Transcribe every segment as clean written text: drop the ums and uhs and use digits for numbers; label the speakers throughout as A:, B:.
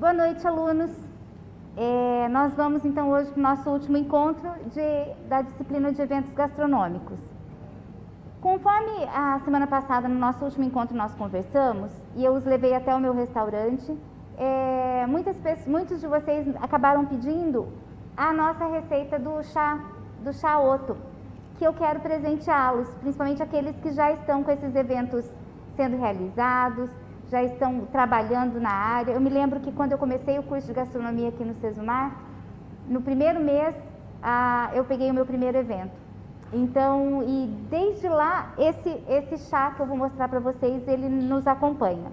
A: Boa noite, alunos. Nós vamos então hoje para o nosso último encontro da disciplina de eventos gastronômicos. Conforme a semana passada, no nosso último encontro, nós conversamos e eu os levei até o meu restaurante, muitos de vocês acabaram pedindo a nossa receita do chá Otto, que eu quero presenteá-los, principalmente aqueles que já estão com esses eventos sendo realizados, já estão trabalhando na área. Eu me lembro que quando eu comecei o curso de gastronomia aqui no Sesumar, no primeiro mês eu peguei o meu primeiro evento. Então, e desde lá, esse chá que eu vou mostrar para vocês, ele nos acompanha.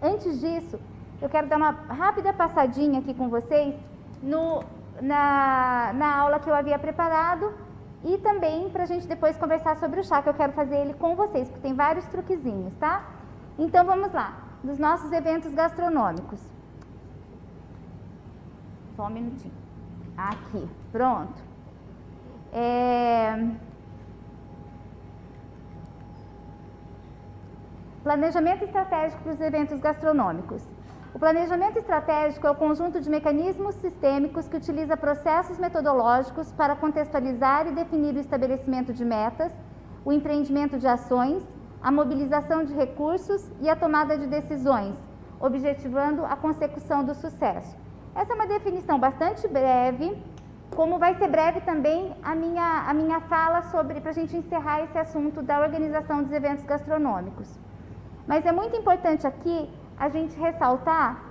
A: Antes disso, eu quero dar uma rápida passadinha aqui com vocês na aula que eu havia preparado e também para a gente depois conversar sobre o chá, que eu quero fazer ele com vocês, porque tem vários truquezinhos, tá? Então, vamos lá, dos nossos eventos gastronômicos. Só um minutinho. Aqui, pronto. Planejamento estratégico para os eventos gastronômicos. O planejamento estratégico é o conjunto de mecanismos sistêmicos que utiliza processos metodológicos para contextualizar e definir o estabelecimento de metas, o empreendimento de ações, a mobilização de recursos e a tomada de decisões, objetivando a consecução do sucesso. Essa é uma definição bastante breve, como vai ser breve também a minha fala sobre, para a gente encerrar esse assunto da organização dos eventos gastronômicos. Mas é muito importante aqui a gente ressaltar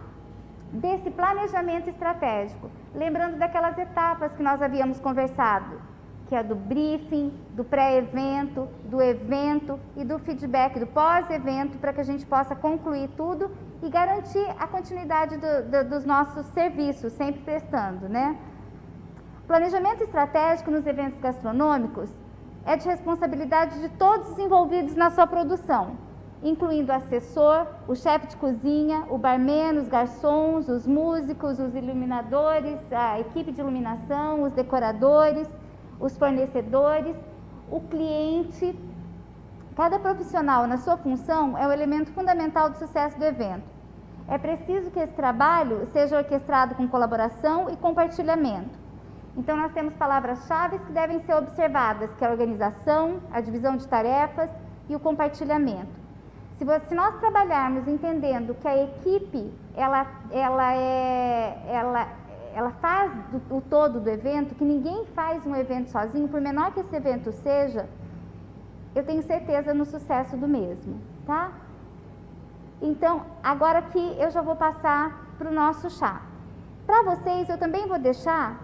A: desse planejamento estratégico, lembrando daquelas etapas que nós havíamos conversado, que é do briefing, do pré-evento, do evento e do feedback, do pós-evento, para que a gente possa concluir tudo e garantir a continuidade dos nossos serviços, sempre prestando, né? Planejamento estratégico nos eventos gastronômicos é de responsabilidade de todos os envolvidos na sua produção, incluindo o assessor, o chefe de cozinha, o barman, os garçons, os músicos, os iluminadores, a equipe de iluminação, os decoradores, os fornecedores, o cliente. Cada profissional na sua função é um elemento fundamental do sucesso do evento. É preciso que esse trabalho seja orquestrado com colaboração e compartilhamento. Então, nós temos palavras-chave que devem ser observadas, que é a organização, a divisão de tarefas e o compartilhamento. Se nós trabalharmos entendendo que a equipe, ela faz o todo do evento, que ninguém faz um evento sozinho, por menor que esse evento seja, eu tenho certeza no sucesso do mesmo, tá? Então, agora aqui eu já vou passar para o nosso chá. Para vocês, eu também vou deixar,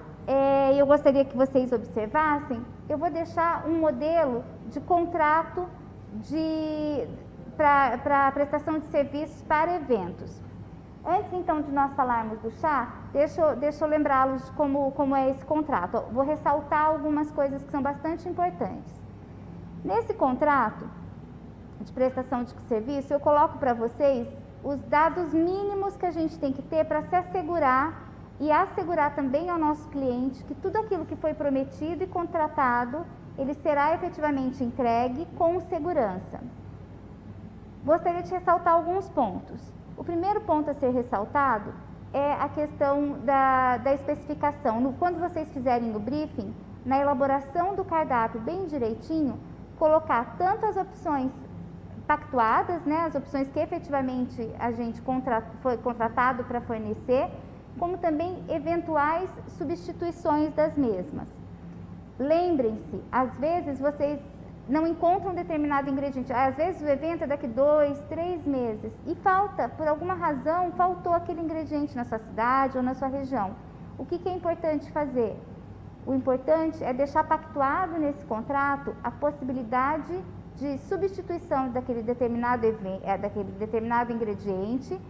A: eu gostaria que vocês observassem, eu vou deixar um modelo de contrato para prestação de serviços para eventos. Antes, então, de nós falarmos do chá, deixa eu lembrá-los de como é esse contrato. Vou ressaltar algumas coisas que são bastante importantes. Nesse contrato de prestação de serviço, eu coloco para vocês os dados mínimos que a gente tem que ter para se assegurar e assegurar também ao nosso cliente que tudo aquilo que foi prometido e contratado, ele será efetivamente entregue com segurança. Gostaria de ressaltar alguns pontos. O primeiro ponto a ser ressaltado é a questão da especificação. Quando vocês fizerem o briefing, na elaboração do cardápio bem direitinho, colocar tanto as opções pactuadas, né, as opções que efetivamente a gente foi contratado para fornecer, como também eventuais substituições das mesmas. Lembrem-se, às vezes vocês não encontram um determinado ingrediente. Às vezes o evento é daqui 2, 3 meses e por alguma razão, faltou aquele ingrediente na sua cidade ou na sua região. O que é importante fazer? O importante é deixar pactuado nesse contrato a possibilidade de substituição daquele determinado ingrediente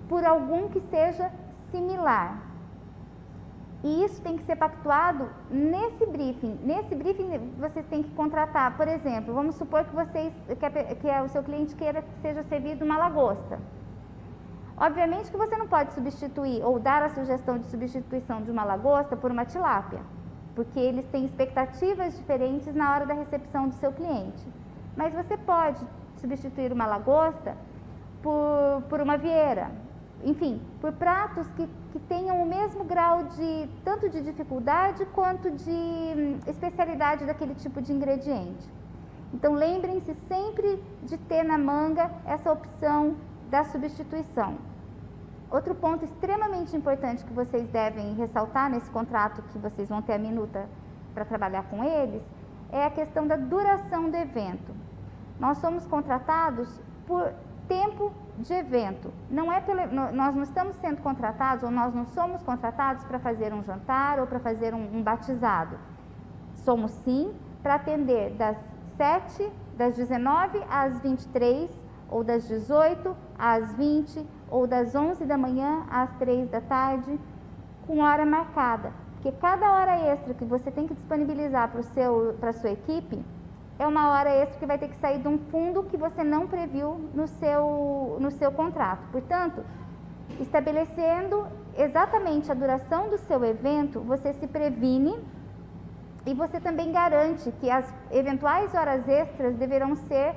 A: por algum que seja similar. E isso tem que ser pactuado nesse briefing. Nesse briefing vocês têm que contratar, por exemplo, vamos supor que o seu cliente queira que seja servido uma lagosta. Obviamente que você não pode substituir ou dar a sugestão de substituição de uma lagosta por uma tilápia, porque eles têm expectativas diferentes na hora da recepção do seu cliente. Mas você pode substituir uma lagosta por uma vieira, enfim, por pratos que tenham o mesmo grau de, tanto de dificuldade quanto de especialidade daquele tipo de ingrediente. Então, lembrem-se sempre de ter na manga essa opção da substituição. Outro ponto extremamente importante que vocês devem ressaltar nesse contrato que vocês vão ter a minuta para trabalhar com eles, é a questão da duração do evento. Nós somos contratados por tempo de evento. Nós não estamos sendo contratados, ou nós não somos contratados para fazer um jantar ou para fazer um batizado. Somos sim para atender das 19 às 23, ou das 18 às 20, ou das 11 da manhã às 3 da tarde, com hora marcada. Porque cada hora extra que você tem que disponibilizar para a sua equipe, é uma hora extra que vai ter que sair de um fundo que você não previu no seu contrato. Portanto, estabelecendo exatamente a duração do seu evento, você se previne e você também garante que as eventuais horas extras deverão ser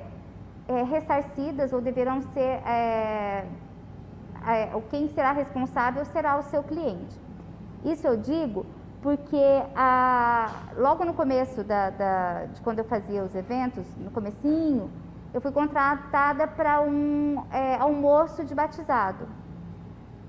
A: ressarcidas ou deverão ser... quem será responsável será o seu cliente. Isso eu digo porque logo no começo de quando eu fazia os eventos, no comecinho, eu fui contratada para um almoço de batizado.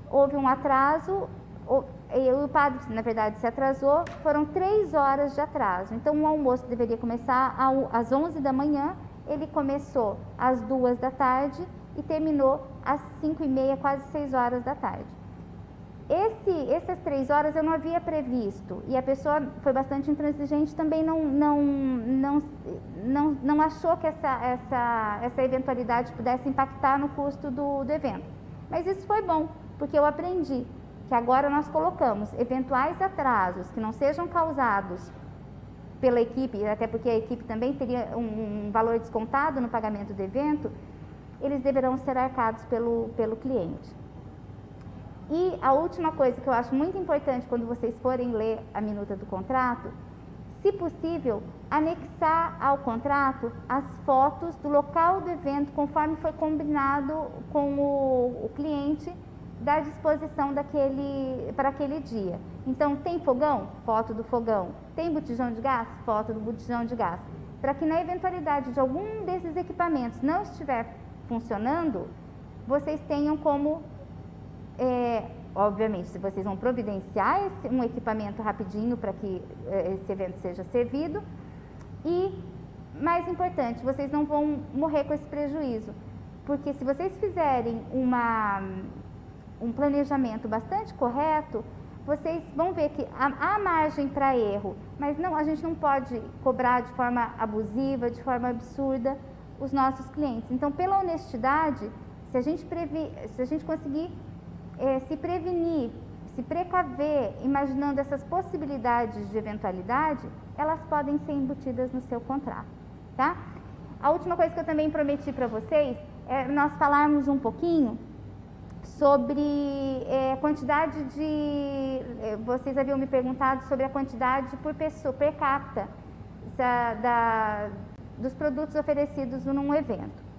A: Houve um atraso, o padre, na verdade, se atrasou, foram 3 horas de atraso. Então, o almoço deveria começar às 11 da manhã, ele começou às 2 da tarde e terminou às 5h30, quase 6 horas da tarde. Essas 3 horas eu não havia previsto, e a pessoa foi bastante intransigente, também não achou que essa eventualidade pudesse impactar no custo do evento. Mas isso foi bom, porque eu aprendi que agora nós colocamos eventuais atrasos que não sejam causados pela equipe, até porque a equipe também teria um valor descontado no pagamento do evento, eles deverão ser arcados pelo cliente. E a última coisa que eu acho muito importante quando vocês forem ler a minuta do contrato, se possível, anexar ao contrato as fotos do local do evento, conforme foi combinado com o cliente da disposição para aquele dia. Então, tem fogão? Foto do fogão. Tem botijão de gás? Foto do botijão de gás. Para que na eventualidade de algum desses equipamentos não estiver funcionando, vocês tenham como... obviamente, se vocês vão providenciar um equipamento rapidinho para que esse evento seja servido, e, mais importante, vocês não vão morrer com esse prejuízo, porque se vocês fizerem um planejamento bastante correto, vocês vão ver que há margem para erro, mas a gente não pode cobrar de forma abusiva, de forma absurda os nossos clientes. Então, pela honestidade, se a gente conseguir se prevenir, se precaver, imaginando essas possibilidades de eventualidade, elas podem ser embutidas no seu contrato, tá? A última coisa que eu também prometi para vocês é nós falarmos um pouquinho sobre quantidade de... vocês haviam me perguntado sobre a quantidade por pessoa, per capita, dos produtos oferecidos num evento.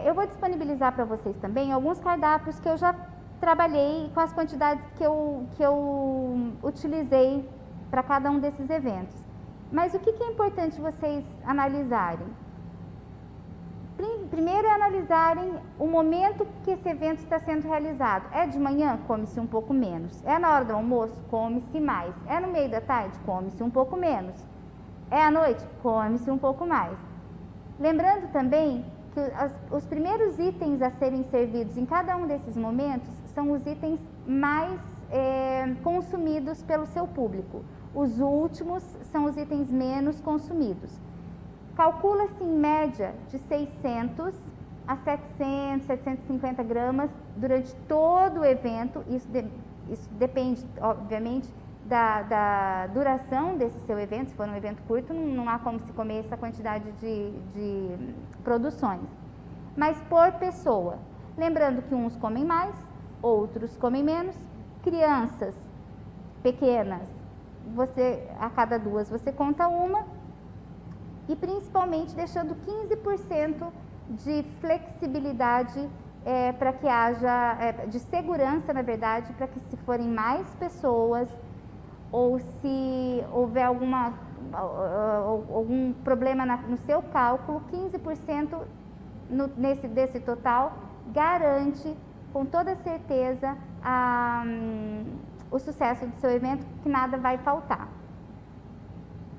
A: Eu vou disponibilizar para vocês também alguns cardápios que eu já trabalhei com as quantidades que eu utilizei para cada um desses eventos. Mas o que é importante vocês analisarem? Primeiro é analisarem o momento que esse evento está sendo realizado. É de manhã? Come-se um pouco menos. É na hora do almoço? Come-se mais. É no meio da tarde? Come-se um pouco menos. É à noite? Come-se um pouco mais. Lembrando também que os primeiros itens a serem servidos em cada um desses momentos são os itens mais consumidos pelo seu público. Os últimos são os itens menos consumidos. Calcula-se em média de 600 a 700, 750 gramas durante todo o evento. Isso depende, obviamente, da duração desse seu evento. Se for um evento curto, não há como se comer essa quantidade de produções. Mas por pessoa. Lembrando que uns comem mais, outros comem menos. Crianças pequenas, a cada 2 você conta uma. E principalmente deixando 15% de flexibilidade para que haja, de segurança, na verdade, para que se forem mais pessoas ou se houver algum problema no seu cálculo, 15% desse total garante com toda certeza o sucesso do seu evento, que nada vai faltar.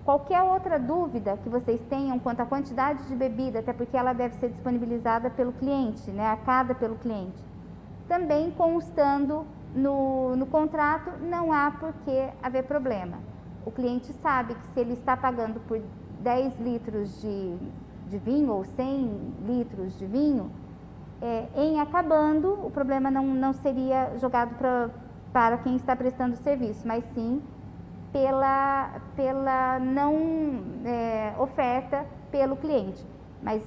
A: Qualquer outra dúvida que vocês tenham quanto à quantidade de bebida, até porque ela deve ser disponibilizada pelo cliente, né, arcada pelo cliente, também constando no contrato, não há por que haver problema. O cliente sabe que se ele está pagando por 10 litros de vinho ou 100 litros de vinho, em acabando, o problema não seria jogado para quem está prestando o serviço, mas sim pela não oferta pelo cliente. Mas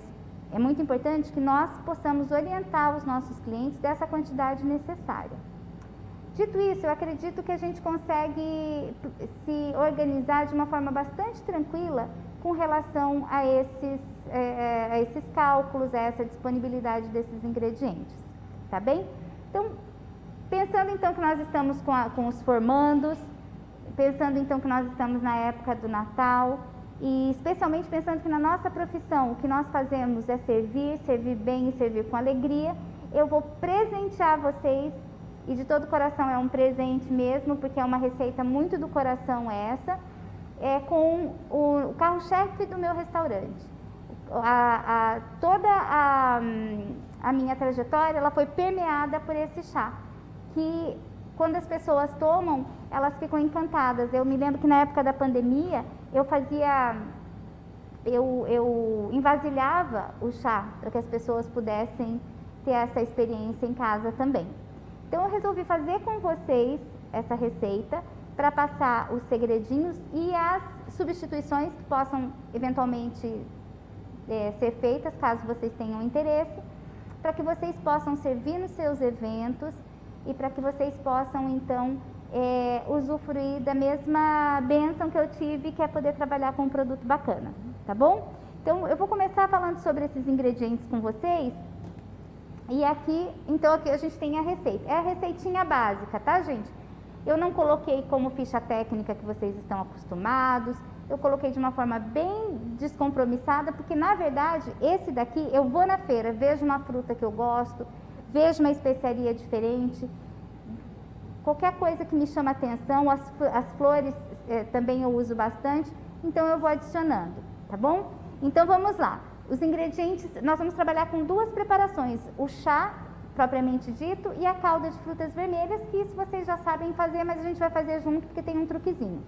A: é muito importante que nós possamos orientar os nossos clientes dessa quantidade necessária. Dito isso, eu acredito que a gente consegue se organizar de uma forma bastante tranquila com relação a esses cálculos, a essa disponibilidade desses ingredientes, tá bem? Então, pensando então que nós estamos com os formandos, pensando então que nós estamos na época do Natal e especialmente pensando que na nossa profissão o que nós fazemos é servir bem e servir com alegria, eu vou presentear vocês, e de todo o coração é um presente mesmo, porque é uma receita muito do coração essa, com o carro-chefe do meu restaurante. Toda a minha trajetória ela foi permeada por esse chá, que quando as pessoas tomam, elas ficam encantadas. Eu me lembro que na época da pandemia, eu envasilhava o chá para que as pessoas pudessem ter essa experiência em casa também. Então eu resolvi fazer com vocês essa receita para passar os segredinhos e as substituições que possam eventualmente ser feitas, caso vocês tenham interesse, para que vocês possam servir nos seus eventos e para que vocês possam, então, usufruir da mesma bênção que eu tive, que é poder trabalhar com um produto bacana, tá bom? Então, eu vou começar falando sobre esses ingredientes com vocês. E aqui, então, aqui a gente tem a receita. É a receitinha básica, tá, gente? Eu não coloquei como ficha técnica que vocês estão acostumados. Eu coloquei de uma forma bem descompromissada, porque, na verdade, esse daqui, eu vou na feira, vejo uma fruta que eu gosto, vejo uma especiaria diferente, qualquer coisa que me chama atenção, as flores também eu uso bastante, então eu vou adicionando, tá bom? Então vamos lá, os ingredientes, nós vamos trabalhar com duas preparações, o chá propriamente dito e a calda de frutas vermelhas, que isso vocês já sabem fazer, mas a gente vai fazer junto porque tem um truquezinho.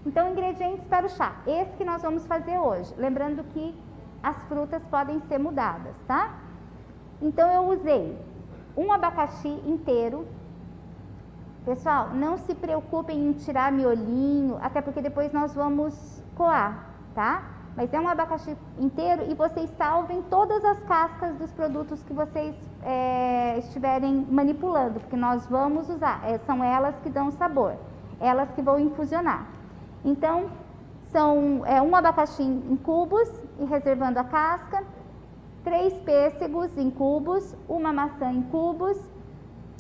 A: Então, ingredientes para o chá, esse que nós vamos fazer hoje, lembrando que as frutas podem ser mudadas, tá? Então, eu usei um abacaxi inteiro. Pessoal, não se preocupem em tirar miolinho, até porque depois nós vamos coar, tá? Mas é um abacaxi inteiro e vocês salvem todas as cascas dos produtos que vocês estiverem manipulando, porque nós vamos usar, são elas que dão sabor, elas que vão infusionar. Então, são um abacaxi em cubos e reservando a casca, 3 pêssegos em cubos, uma maçã em cubos,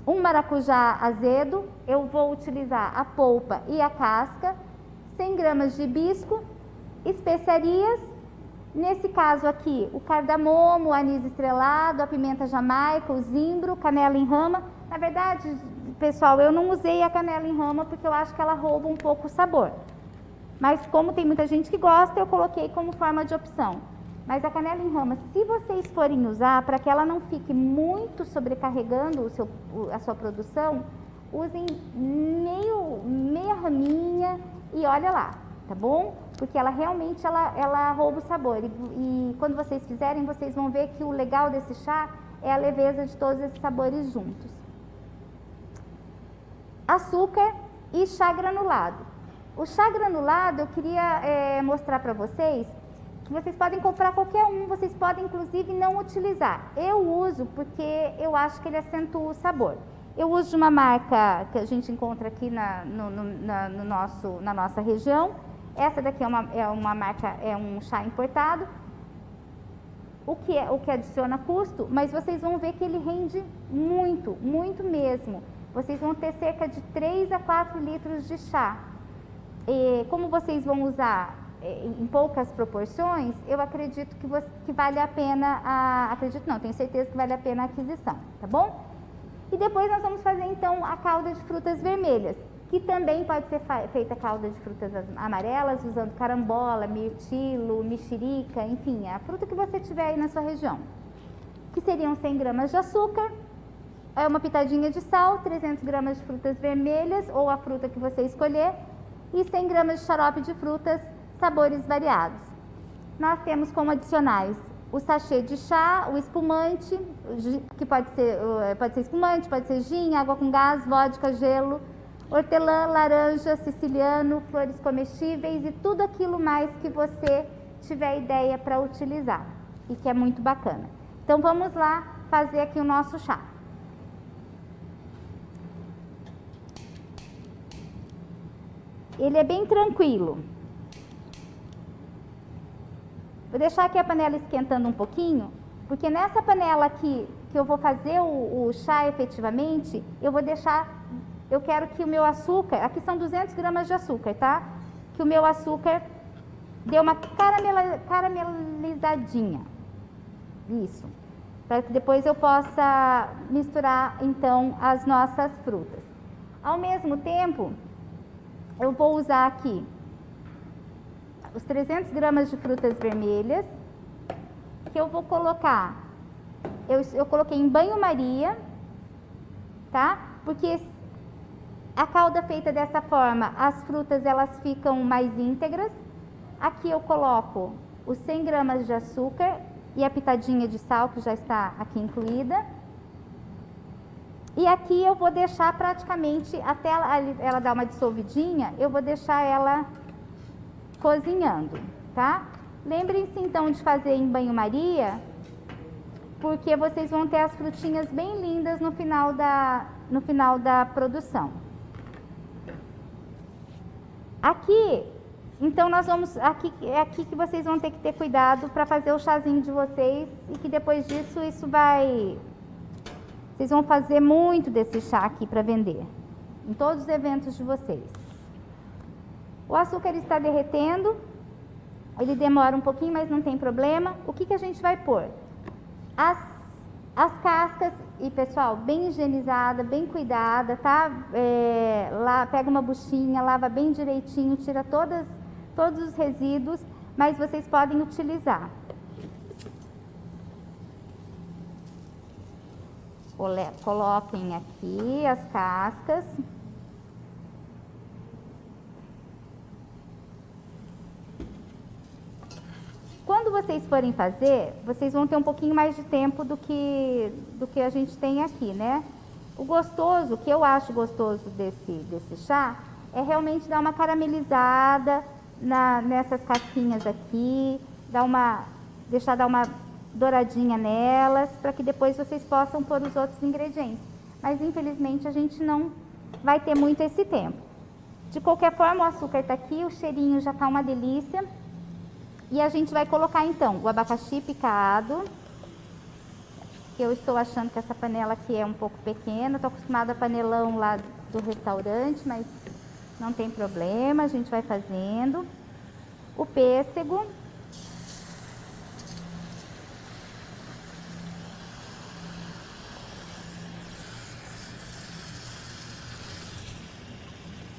A: um maracujá azedo, eu vou utilizar a polpa e a casca, 100 gramas de hibisco, especiarias, nesse caso aqui, o cardamomo, o anis estrelado, a pimenta jamaica, o zimbro, canela em rama. Na verdade, pessoal, eu não usei a canela em rama porque eu acho que ela rouba um pouco o sabor. Mas como tem muita gente que gosta, eu coloquei como forma de opção. Mas a canela em rama, se vocês forem usar, para que ela não fique muito sobrecarregando a sua produção, usem meia raminha e olha lá, tá bom? Porque ela realmente ela rouba o sabor. E quando vocês fizerem, vocês vão ver que o legal desse chá é a leveza de todos esses sabores juntos. Açúcar e chá granulado. O chá granulado eu queria mostrar para vocês que vocês podem comprar qualquer um, vocês podem inclusive não utilizar. Eu uso porque eu acho que ele acentua o sabor. Eu uso de uma marca que a gente encontra aqui na nossa região. Essa daqui é uma marca, é um chá importado. o que adiciona custo, mas vocês vão ver que ele rende muito, muito mesmo. Vocês vão ter cerca de 3 a 4 litros de chá. E como vocês vão usar em poucas proporções, eu acredito que vale a pena, acredito não, tenho certeza que vale a pena a aquisição, tá bom? E depois nós vamos fazer então a calda de frutas vermelhas, que também pode ser feita calda de frutas amarelas, usando carambola, mirtilo, mexerica, enfim, a fruta que você tiver aí na sua região. Que seriam 100 gramas de açúcar, uma pitadinha de sal, 300 gramas de frutas vermelhas, ou a fruta que você escolher, e 100 gramas de xarope de frutas, sabores variados. Nós temos como adicionais o sachê de chá, o espumante, que pode ser espumante, pode ser gin, água com gás, vodka, gelo, hortelã, laranja, siciliano, flores comestíveis e tudo aquilo mais que você tiver ideia para utilizar e que é muito bacana. Então vamos lá fazer aqui o nosso chá. Ele é bem tranquilo. Vou deixar aqui a panela esquentando um pouquinho, porque nessa panela aqui que eu vou fazer o chá efetivamente, eu quero que o meu açúcar, aqui são 200 gramas de açúcar, tá? Que o meu açúcar dê uma caramelizadinha. Isso. Para que depois eu possa misturar, então, as nossas frutas. Ao mesmo tempo, eu vou usar aqui os 300 gramas de frutas vermelhas, que eu vou colocar, eu coloquei em banho-maria, tá? Porque a calda feita dessa forma, as frutas elas ficam mais íntegras. Aqui eu coloco os 100 gramas de açúcar e a pitadinha de sal, que já está aqui incluída. E aqui eu vou deixar praticamente, até ela dar uma dissolvidinha, eu vou deixar ela cozinhando, tá? Lembrem-se então de fazer em banho-maria, porque vocês vão ter as frutinhas bem lindas no final da produção. Aqui, então nós vamos, é aqui que vocês vão ter que ter cuidado para fazer o chazinho de vocês e que depois disso vocês vão fazer muito desse chá aqui para vender, em todos os eventos de vocês. O açúcar está derretendo, ele demora um pouquinho, mas não tem problema. O que a gente vai pôr? As cascas, e pessoal, bem higienizada, bem cuidada, tá? Lá, pega uma buchinha, lava bem direitinho, tira todos os resíduos, mas vocês podem utilizar. Coloquem aqui as cascas. Quando vocês forem fazer, vocês vão ter um pouquinho mais de tempo do que a gente tem aqui, né? O gostoso, o que eu acho gostoso desse chá, é realmente dar uma caramelizada nessas casquinhas aqui, deixar dar uma douradinha nelas, para que depois vocês possam pôr os outros ingredientes. Mas infelizmente a gente não vai ter muito esse tempo. De qualquer forma, o açúcar está aqui, o cheirinho já está uma delícia. E a gente vai colocar então o abacaxi picado, que eu estou achando que essa panela aqui é um pouco pequena, estou acostumada a panelão lá do restaurante, mas não tem problema, a gente vai fazendo. O pêssego.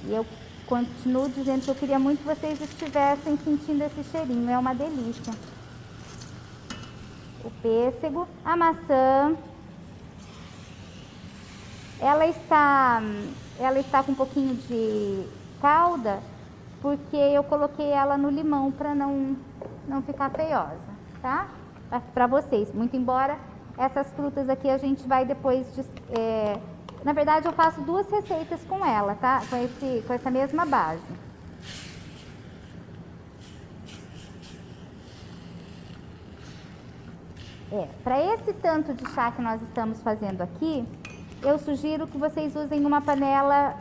A: E eu continuo dizendo que eu queria muito que vocês estivessem sentindo esse cheirinho, é uma delícia. O pêssego, a maçã, ela está com um pouquinho de calda, porque eu coloquei ela no limão para não ficar feiosa, tá? Para vocês, muito embora essas frutas aqui a gente vai depois na verdade, eu faço 2 receitas com ela, tá? Com essa mesma base. Para esse tanto de chá que nós estamos fazendo aqui, eu sugiro que vocês usem uma panela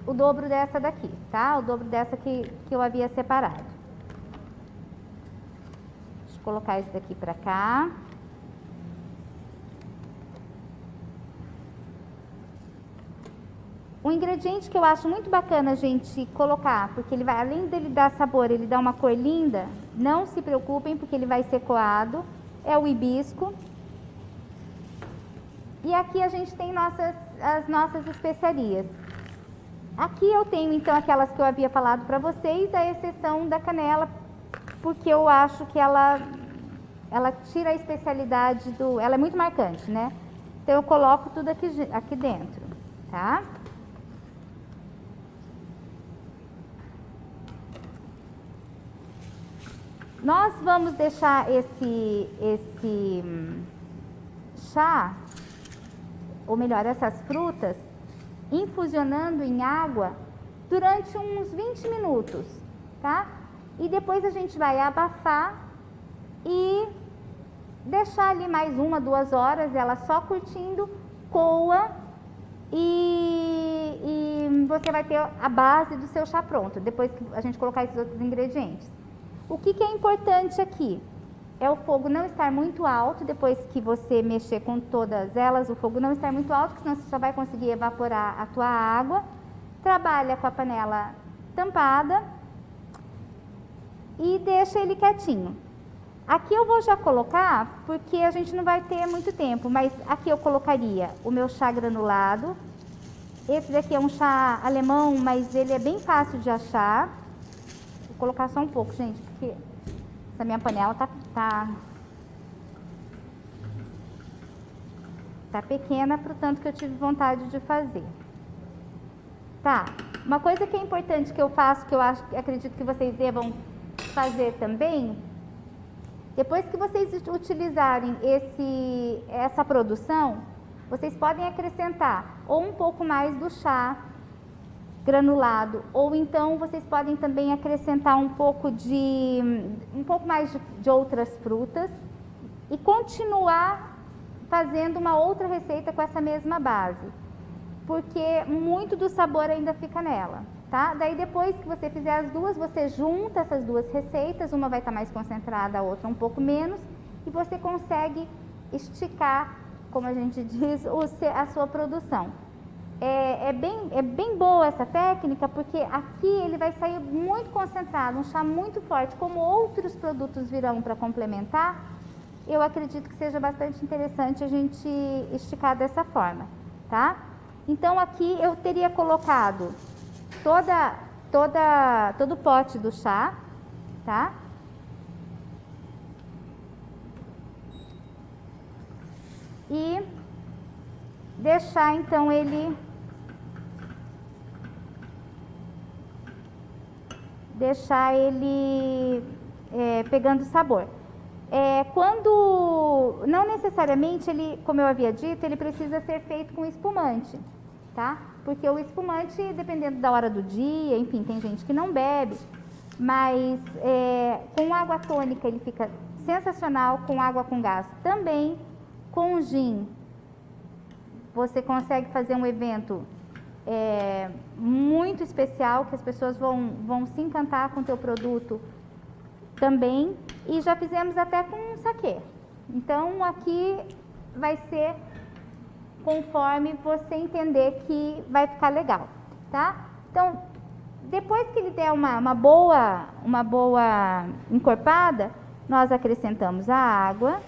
A: o dobro dessa daqui, tá? O dobro dessa que eu havia separado. Deixa eu Vou colocar esse daqui pra cá. Um ingrediente que eu acho muito bacana a gente colocar, porque ele vai, além dele dar sabor, ele dá uma cor linda, não se preocupem, porque ele vai ser coado, é o hibisco. E aqui a gente tem as nossas especiarias. Aqui eu tenho, então, aquelas que eu havia falado para vocês, a exceção da canela, porque eu acho que ela tira a especialidade do... Ela é muito marcante, né? Então, eu coloco tudo aqui dentro, tá? Nós vamos deixar esse chá, ou melhor, essas frutas, infusionando em água durante uns 20 minutos, tá? E depois a gente vai abafar e deixar ali mais 1, 2 horas, ela só curtindo, coa, e você vai ter a base do seu chá pronto, depois que a gente colocar esses outros ingredientes. O que é importante aqui? É o fogo não estar muito alto, depois que você mexer com todas elas, o fogo não estar muito alto, porque senão você só vai conseguir evaporar a tua água. Trabalha com a panela tampada e deixa ele quietinho. Aqui eu vou já colocar, porque a gente não vai ter muito tempo, mas aqui eu colocaria o meu chá granulado. Esse daqui é um chá alemão, mas ele é bem fácil de achar. Vou colocar só um pouco, gente, porque essa minha panela tá pequena pro tanto que eu tive vontade de fazer. Tá, uma coisa que é importante que eu faço, que eu acredito que vocês devam fazer também, depois que vocês utilizarem essa produção, vocês podem acrescentar ou um pouco mais do chá granulado, ou então vocês podem também acrescentar um pouco mais de outras frutas e continuar fazendo uma outra receita com essa mesma base, porque muito do sabor ainda fica nela, tá? Daí depois que você fizer as duas, você junta essas duas receitas, uma vai estar mais concentrada, a outra um pouco menos, e você consegue esticar, como a gente diz, a sua produção. É bem boa essa técnica, porque aqui ele vai sair muito concentrado, um chá muito forte, como outros produtos virão para complementar. Eu acredito que seja bastante interessante a gente esticar dessa forma, tá? Então aqui eu teria colocado todo o pote do chá, tá? E deixar então ele pegando sabor. Quando não necessariamente ele, como eu havia dito, ele precisa ser feito com espumante, tá? Porque o espumante, dependendo da hora do dia, enfim, tem gente que não bebe, mas com água tônica ele fica sensacional, com água com gás também, com gin você consegue fazer um evento muito especial, que as pessoas vão se encantar com o teu produto também, e já fizemos até com saquê. Então aqui vai ser conforme você entender que vai ficar legal, tá? Então, depois que ele der uma boa encorpada, nós acrescentamos a água.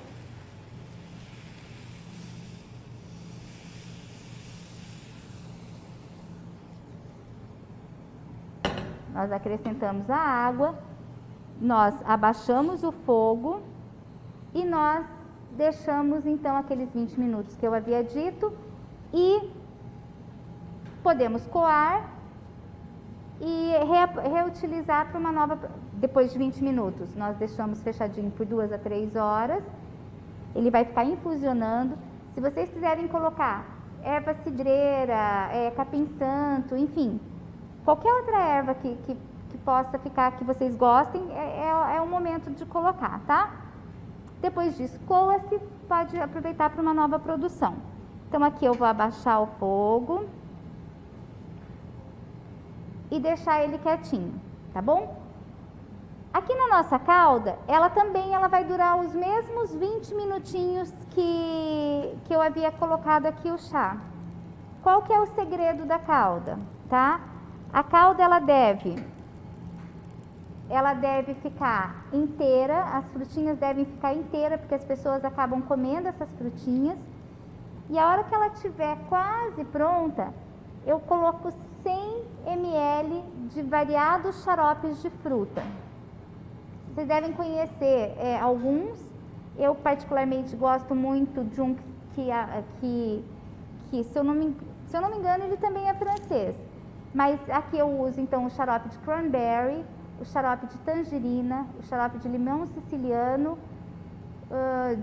A: Nós acrescentamos a água, nós abaixamos o fogo e nós deixamos então aqueles 20 minutos que eu havia dito e podemos coar e reutilizar para uma nova, depois de 20 minutos. Nós deixamos fechadinho por 2 a 3 horas, ele vai ficar infusionando. Se vocês quiserem colocar erva cidreira, capim-santo, enfim, qualquer outra erva que possa ficar, que vocês gostem, é o momento de colocar, tá? Depois disso, coa-se, pode aproveitar para uma nova produção. Então, aqui eu vou abaixar o fogo e deixar ele quietinho, tá bom? Aqui na nossa calda, ela vai durar os mesmos 20 minutinhos que eu havia colocado aqui o chá. Qual que é o segredo da calda, tá? A calda, ela deve ficar inteira, as frutinhas devem ficar inteiras, porque as pessoas acabam comendo essas frutinhas. E a hora que ela estiver quase pronta, eu coloco 100 ml de variados xaropes de fruta. Vocês devem conhecer alguns. Eu particularmente gosto muito de um que se eu não me engano, ele também é francês. Mas aqui eu uso então o xarope de cranberry, o xarope de tangerina, o xarope de limão siciliano,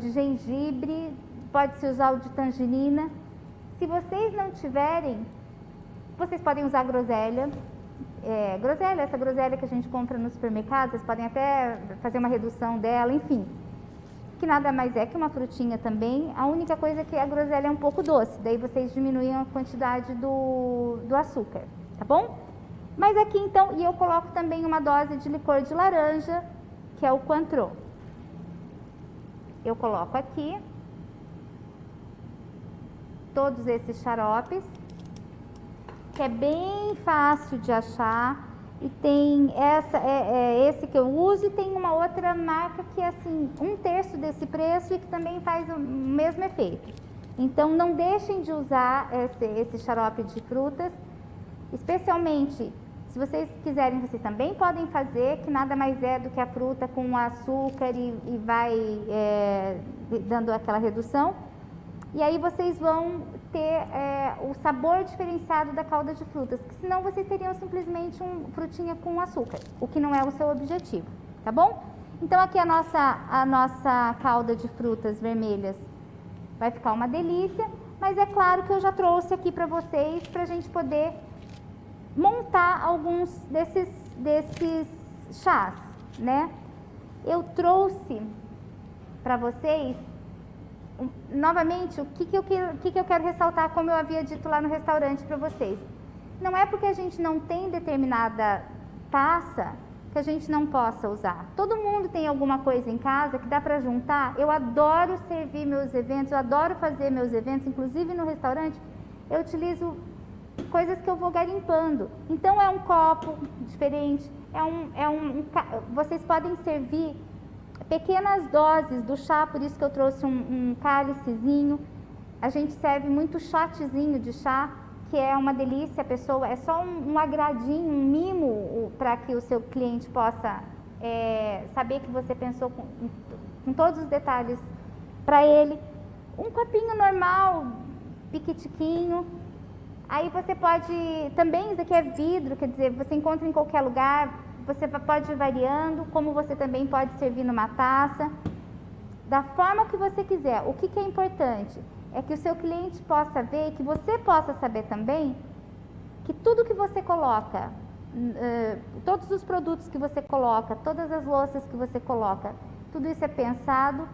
A: de gengibre, pode-se usar o de tangerina. Se vocês não tiverem, vocês podem usar groselha. Essa groselha que a gente compra no supermercado, vocês podem até fazer uma redução dela, enfim. Que nada mais é que uma frutinha também. A única coisa é que a groselha é um pouco doce, daí vocês diminuem a quantidade do açúcar, tá bom? Mas aqui então, e eu coloco também uma dose de licor de laranja, que é o Cointreau. Eu coloco aqui todos esses xaropes, que é bem fácil de achar, e tem esse que eu uso, e tem uma outra marca que é assim, 1/3 desse preço e que também faz o mesmo efeito. Então não deixem de usar esse xarope de frutas, especialmente se vocês quiserem, vocês também podem fazer, que nada mais é do que a fruta com açúcar e vai dando aquela redução. E aí vocês vão ter o sabor diferenciado da calda de frutas, que senão vocês teriam simplesmente frutinha com açúcar, o que não é o seu objetivo, tá bom? Então aqui a nossa calda de frutas vermelhas vai ficar uma delícia, mas é claro que eu já trouxe aqui para vocês, para a gente poder montar alguns desses chás, né? Eu trouxe para vocês novamente, o que eu quero ressaltar, como eu havia dito lá no restaurante para vocês. Não é porque a gente não tem determinada taça que a gente não possa usar. Todo mundo tem alguma coisa em casa que dá para juntar. Eu adoro servir meus eventos, eu adoro fazer meus eventos, inclusive no restaurante, eu utilizo coisas que eu vou garimpando. Então é um copo diferente, vocês podem servir pequenas doses do chá, por isso que eu trouxe um cálicezinho. A gente serve muito shotzinho de chá, que é uma delícia, a pessoa, é só um agradinho, um mimo para que o seu cliente possa saber que você pensou com todos os detalhes para ele. Um copinho normal, piquitiquinho. Aí você pode, também isso aqui é vidro, quer dizer, você encontra em qualquer lugar. Você pode ir variando, como você também pode servir numa taça, da forma que você quiser. O que é importante é que o seu cliente possa ver e que você possa saber também que tudo que você coloca, todos os produtos que você coloca, todas as louças que você coloca, tudo isso é pensado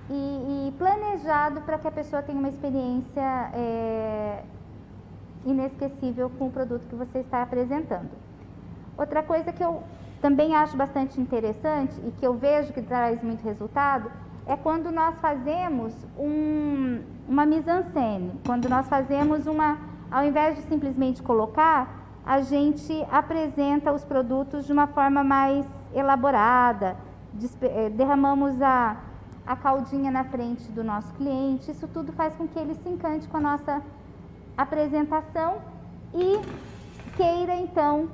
A: e planejado para que a pessoa tenha uma experiência inesquecível com o produto que você está apresentando. Outra coisa que eu também acho bastante interessante e que eu vejo que traz muito resultado é quando nós fazemos uma mise-en-scène, quando nós fazemos ao invés de simplesmente colocar, a gente apresenta os produtos de uma forma mais elaborada, derramamos a caldinha na frente do nosso cliente, isso tudo faz com que ele se encante com a nossa apresentação e queira então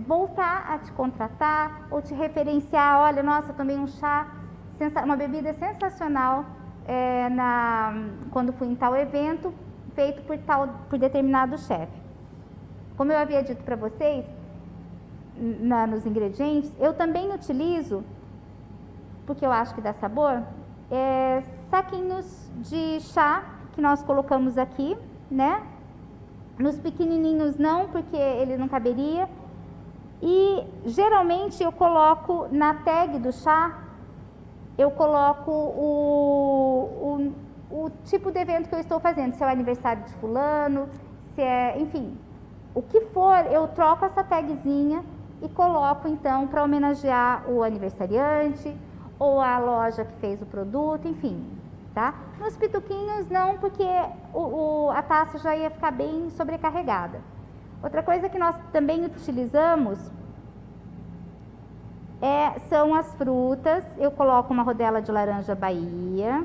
A: voltar a te contratar ou te referenciar. Olha, nossa, eu tomei um chá, uma bebida sensacional quando fui em tal evento, feito por determinado chefe. Como eu havia dito para vocês, nos ingredientes, eu também utilizo, porque eu acho que dá sabor, saquinhos de chá que nós colocamos aqui, né? Nos pequenininhos não, porque ele não caberia. E geralmente eu coloco na tag do chá, eu coloco o tipo de evento que eu estou fazendo, se é o aniversário de fulano, se é, enfim, o que for, eu troco essa tagzinha e coloco então para homenagear o aniversariante ou a loja que fez o produto, enfim, tá? Nos pituquinhos não, porque a taça já ia ficar bem sobrecarregada. Outra coisa que nós também utilizamos são as frutas. Eu coloco uma rodela de laranja Bahia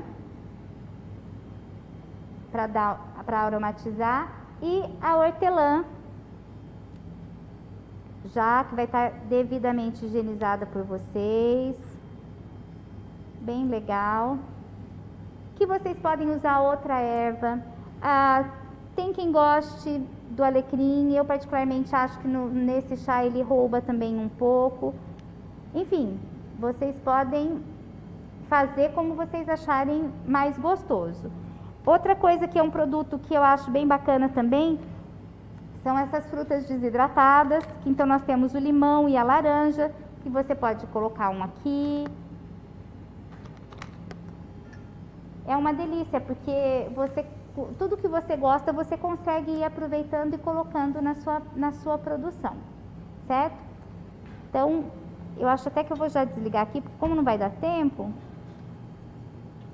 A: para aromatizar, e a hortelã, já que vai estar devidamente higienizada por vocês, bem legal. Que vocês podem usar outra erva. Tem quem goste do alecrim, eu particularmente acho que nesse chá ele rouba também um pouco. Enfim, vocês podem fazer como vocês acharem mais gostoso. Outra coisa que é um produto que eu acho bem bacana também, são essas frutas desidratadas, que então nós temos o limão e a laranja, que você pode colocar um aqui. É uma delícia, porque tudo que você gosta, você consegue ir aproveitando e colocando na sua produção, certo? Então, eu acho até que eu vou já desligar aqui, porque como não vai dar tempo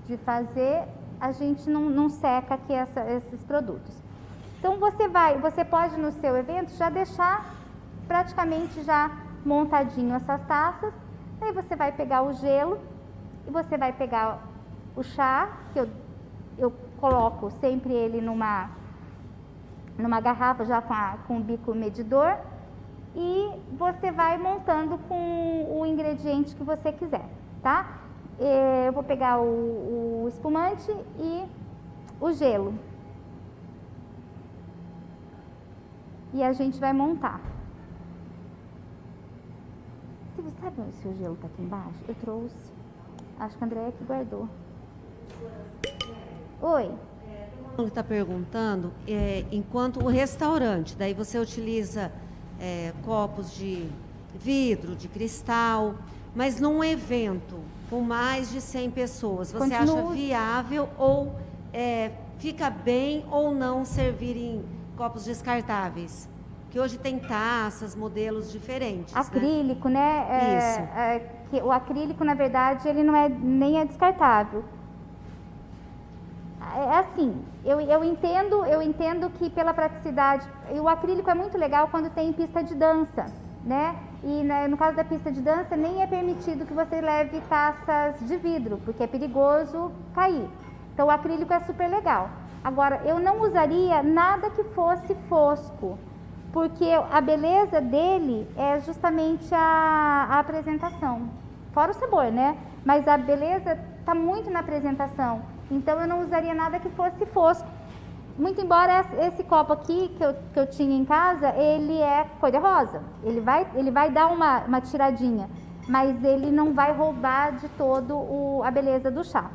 A: de fazer, a gente não seca aqui esses produtos. Então, você pode no seu evento já deixar praticamente já montadinho essas taças. Aí você vai pegar o gelo e você vai pegar o chá, que eu coloco sempre ele numa garrafa já com o bico medidor, e você vai montando com o ingrediente que você quiser, tá? Eu vou pegar o espumante e o gelo. E a gente vai montar. Você sabe se o gelo tá aqui embaixo? Eu trouxe. Acho que a Andréia que guardou. Oi.
B: Ele está perguntando, enquanto o restaurante, daí você utiliza copos de vidro, de cristal, mas num evento com mais de 100 pessoas, você acha viável ou fica bem ou não servir em copos descartáveis? Que hoje tem taças, modelos diferentes.
A: Acrílico, né?
B: Isso.
A: O acrílico, na verdade, ele nem é descartável. É assim, eu entendo que pela praticidade, e o acrílico é muito legal quando tem pista de dança, né? E no caso da pista de dança, nem é permitido que você leve taças de vidro, porque é perigoso cair. Então o acrílico é super legal. Agora, eu não usaria nada que fosse fosco, porque a beleza dele é justamente a apresentação. Fora o sabor, né? Mas a beleza está muito na apresentação. Então eu não usaria nada que fosse fosco. Muito embora esse copo aqui que eu tinha em casa, ele é cor-de-rosa. Ele vai dar uma tiradinha, mas ele não vai roubar de todo a beleza do chá.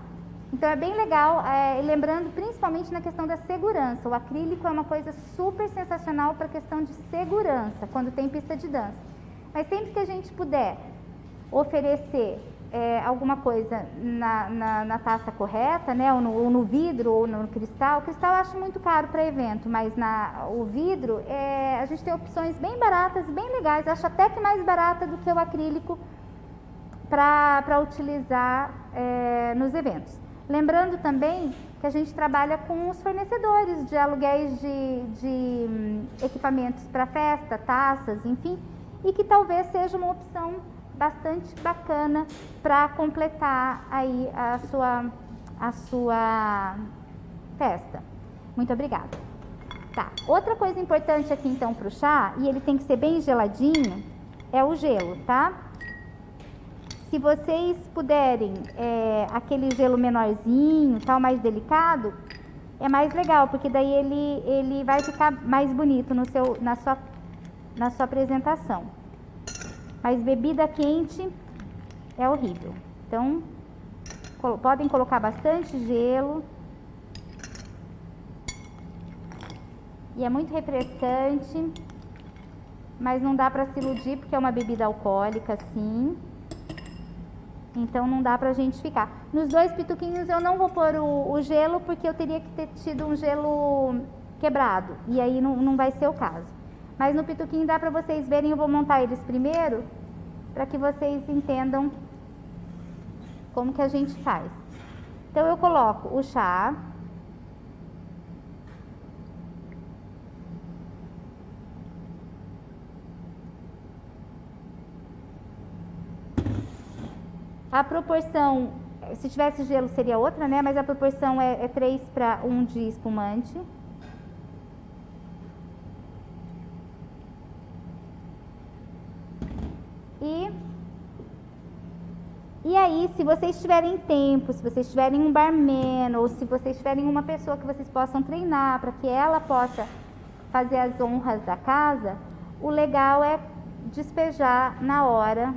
A: Então é bem legal, lembrando principalmente na questão da segurança. O acrílico é uma coisa super sensacional para a questão de segurança, quando tem pista de dança. Mas sempre que a gente puder oferecer alguma coisa na taça correta, né, ou no vidro ou no cristal. O cristal eu acho muito caro para evento, mas o vidro, a gente tem opções bem baratas, bem legais. Acho até que mais barata do que o acrílico para utilizar nos eventos. Lembrando também que a gente trabalha com os fornecedores de aluguéis de equipamentos para festa, taças, enfim, e que talvez seja uma opção bastante bacana para completar aí a sua festa. Muito obrigada. Tá, outra coisa importante aqui então para o chá, e ele tem que ser bem geladinho, é o gelo, tá? Se vocês puderem aquele gelo menorzinho, tal, mais delicado, é mais legal, porque daí ele vai ficar mais bonito na sua apresentação. Mas bebida quente é horrível. Então, podem colocar bastante gelo. E é muito refrescante. Mas não dá para se iludir, porque é uma bebida alcoólica, sim. Então, não dá pra gente ficar. Nos 2 pituquinhos eu não vou pôr o gelo, porque eu teria que ter tido um gelo quebrado. E aí não vai ser o caso. Mas no pituquinho dá para vocês verem, eu vou montar eles primeiro, para que vocês entendam como que a gente faz. Então eu coloco o chá, a proporção, se tivesse gelo seria outra, né? Mas a proporção é 3:1 de espumante. E aí, se vocês tiverem tempo, se vocês tiverem um barman, ou se vocês tiverem uma pessoa que vocês possam treinar para que ela possa fazer as honras da casa, o legal é despejar na hora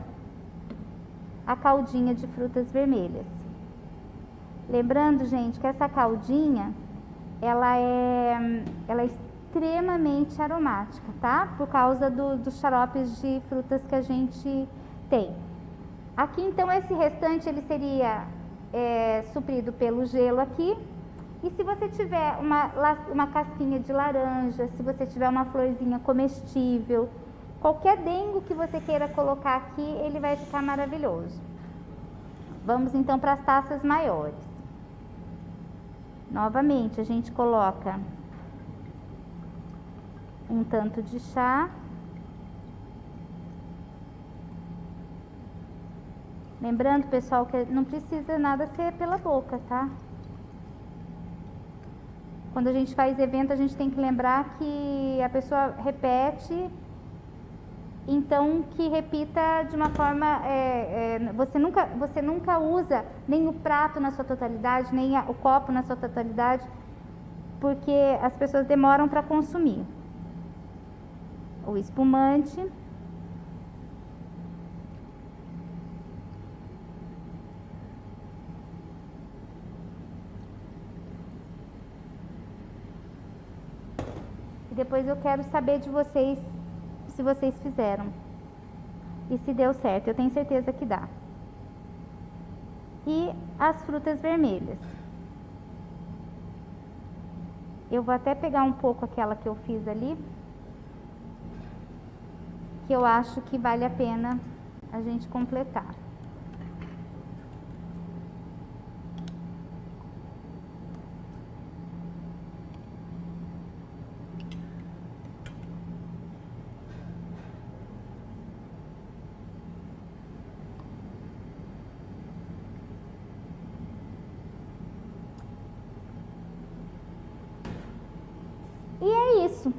A: a caldinha de frutas vermelhas. Lembrando, gente, que essa caldinha, ela é extremamente aromática, tá? Por causa dos xaropes de frutas que a gente tem. Aqui, então, esse restante, ele seria suprido pelo gelo aqui. E se você tiver uma casquinha de laranja, se você tiver uma florzinha comestível, qualquer dengo que você queira colocar aqui, ele vai ficar maravilhoso. Vamos, então, para as taças maiores. Novamente, a gente coloca um tanto de chá. Lembrando, pessoal, que não precisa nada ser pela boca, tá? Quando a gente faz evento, a gente tem que lembrar que a pessoa repete, então que repita de uma forma... você nunca usa nem o prato na sua totalidade, nem o copo na sua totalidade, porque as pessoas demoram para consumir. O espumante... Depois eu quero saber de vocês, se vocês fizeram. E se deu certo, eu tenho certeza que dá. E as frutas vermelhas. Eu vou até pegar um pouco aquela que eu fiz ali, que eu acho que vale a pena a gente completar. E é isso.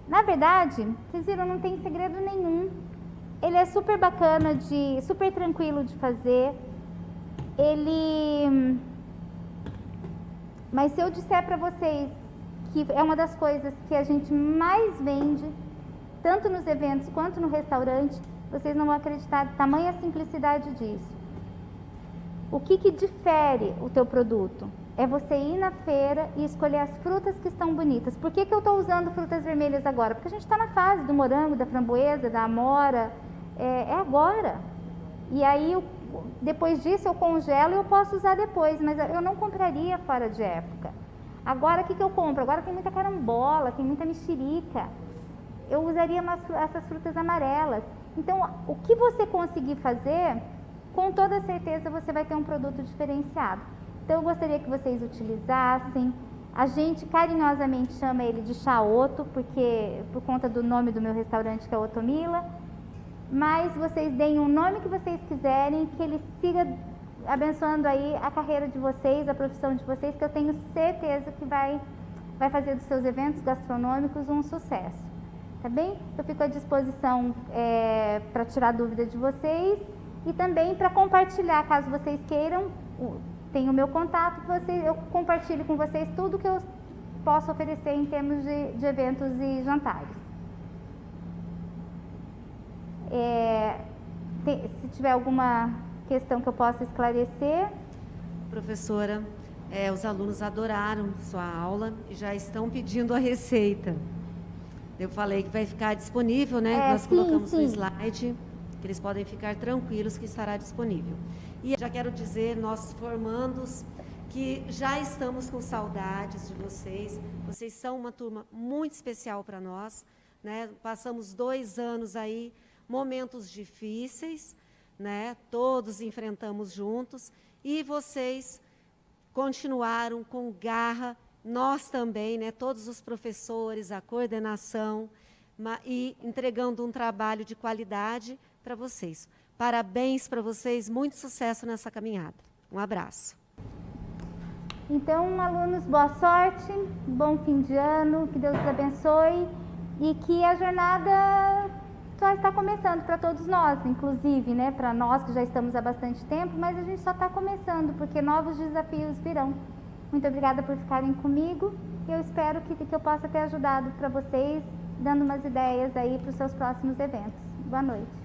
A: Na verdade, vocês viram, não tem segredo nenhum. Ele é super bacana, super tranquilo de fazer. Mas se eu disser para vocês que é uma das coisas que a gente mais vende, tanto nos eventos quanto no restaurante, vocês não vão acreditar de tamanha simplicidade disso. O que difere o teu produto? É você ir na feira e escolher as frutas que estão bonitas. Por que eu estou usando frutas vermelhas agora? Porque a gente está na fase do morango, da framboesa, da amora. É agora. E aí, depois disso, eu congelo e eu posso usar depois. Mas eu não compraria fora de época. Agora, o que eu compro? Agora tem muita carambola, tem muita mexerica. Eu usaria essas frutas amarelas. Então, o que você conseguir fazer, com toda certeza você vai ter um produto diferenciado. Então, eu gostaria que vocês utilizassem. A gente carinhosamente chama ele de Chaoto, por conta do nome do meu restaurante, que é Otomila. Mas vocês deem o nome que vocês quiserem, que ele siga abençoando aí a carreira de vocês, a profissão de vocês, que eu tenho certeza que vai fazer dos seus eventos gastronômicos um sucesso. Tá bem? Eu fico à disposição para tirar dúvida de vocês e também para compartilhar, caso vocês queiram. Tem o meu contato, eu compartilho com vocês tudo que eu posso oferecer em termos de eventos e jantares. Se tiver alguma questão que eu possa esclarecer.
B: Professora, os alunos adoraram sua aula e já estão pedindo a receita. Eu falei que vai ficar disponível, né? Nós colocamos no slide, que eles podem ficar tranquilos que estará disponível. E já quero dizer, nossos formandos, que já estamos com saudades de vocês. Vocês são uma turma muito especial para nós. né? Passamos 2 anos aí, momentos difíceis, né? Todos enfrentamos juntos, e vocês continuaram com garra, nós também, né? Todos os professores, a coordenação, e entregando um trabalho de qualidade para vocês. Parabéns para vocês, muito sucesso nessa caminhada. Um abraço.
A: Então, alunos, boa sorte, bom fim de ano, que Deus os abençoe e que a jornada só está começando para todos nós, inclusive, né, para nós que já estamos há bastante tempo, mas a gente só está começando, porque novos desafios virão. Muito obrigada por ficarem comigo, eu espero que eu possa ter ajudado para vocês, dando umas ideias aí para os seus próximos eventos. Boa noite.